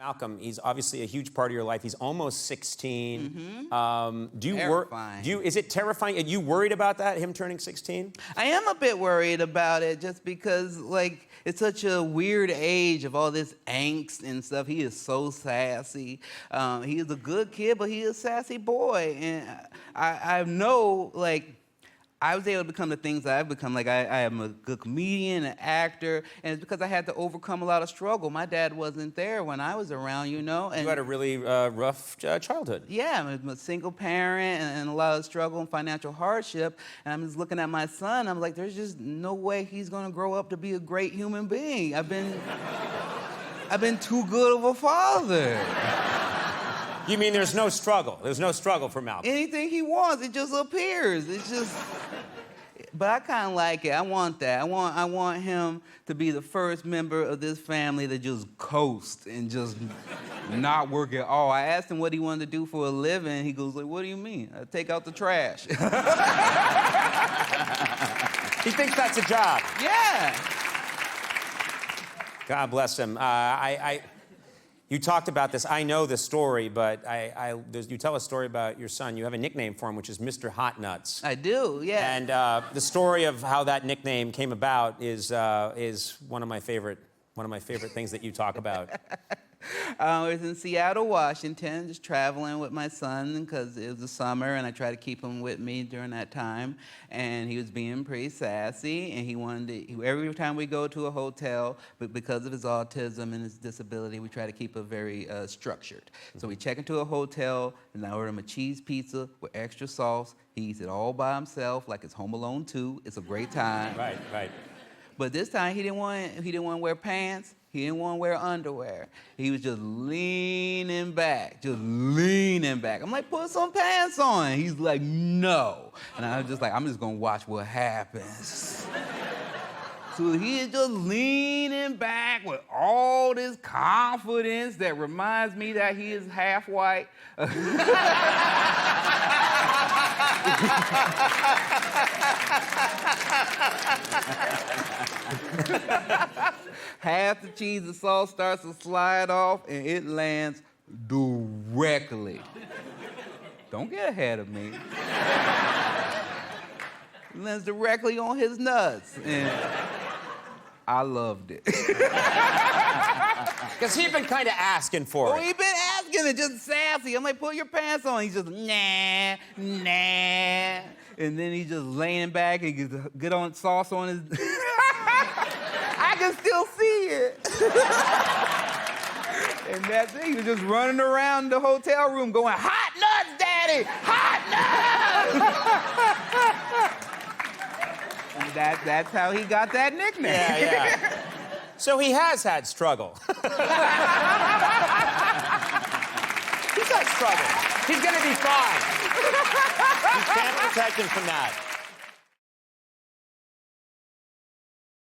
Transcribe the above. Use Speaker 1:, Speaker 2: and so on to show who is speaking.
Speaker 1: Malcolm, he's obviously a huge part of your life. He's almost 16.
Speaker 2: Terrifying.
Speaker 1: Is it terrifying? Are you worried about that, him turning 16?
Speaker 2: I am a bit worried about it just because, like, it's such a weird age of all this angst and stuff. He is so sassy. He is a good kid, but he is a sassy boy. And I know, like, I was able to become the things that I've become. Like, I am a good comedian, an actor, and it's because I had to overcome a lot of struggle. My dad wasn't there when I was around, you know. And
Speaker 1: you had a really rough childhood.
Speaker 2: yeah, I'm a single parent and a lot of struggle and financial hardship. And I'm just looking at my son, I'm like, there's just no way he's gonna grow up to be a great human being. I've been too good of a father.
Speaker 1: You mean there's no struggle? There's no struggle for Malcolm?
Speaker 2: Anything he wants, it just appears. It's just... But I kind of like it. I want that. I want him to be the first member of this family to just coast and just not work at all. I asked him what he wanted to do for a living. He goes, like, what do you mean? I take out the trash.
Speaker 1: He thinks that's a job.
Speaker 2: Yeah.
Speaker 1: God bless him. You talked about this. I know the story, but you tell a story about your son. You have a nickname for him, which is Mr. Hot Nuts.
Speaker 2: I do, yeah.
Speaker 1: And the story of how that nickname came about is one of my favorite things that you talk about.
Speaker 2: I was in Seattle, Washington, just traveling with my son because it was the summer, and I tried to keep him with me during that time. And he was being pretty sassy, and he wanted to, every time we go to a hotel, but because of his autism and his disability, we try to keep it very structured. So we check into a hotel, and I order him a cheese pizza with extra sauce. He eats it all by himself, like it's Home Alone 2. It's a great time.
Speaker 1: Right.
Speaker 2: But this time, he didn't want to wear pants. He didn't want to wear underwear. He was just leaning back. I'm like, put some pants on. He's like, no. And I was just like, I'm just going to watch what happens. So he is just leaning back with all this confidence that reminds me that he is half white. Half the cheese and sauce starts to slide off, and it lands directly. Don't get ahead of me. It lands directly on his nuts, and I loved it.
Speaker 1: Because he'd been kind of asking for it.
Speaker 2: Oh, he'd been asking it, just sassy. I'm like, put your pants on. He's just, nah. And then he's just laying back and get on sauce on his... I can still see it. And that's it. He was just running around the hotel room going, hot nuts, Daddy! Hot nuts! And that's how he got that nickname.
Speaker 1: Yeah. So he has had struggle. He's had struggle. He's gonna be fine. You can't protect him from that.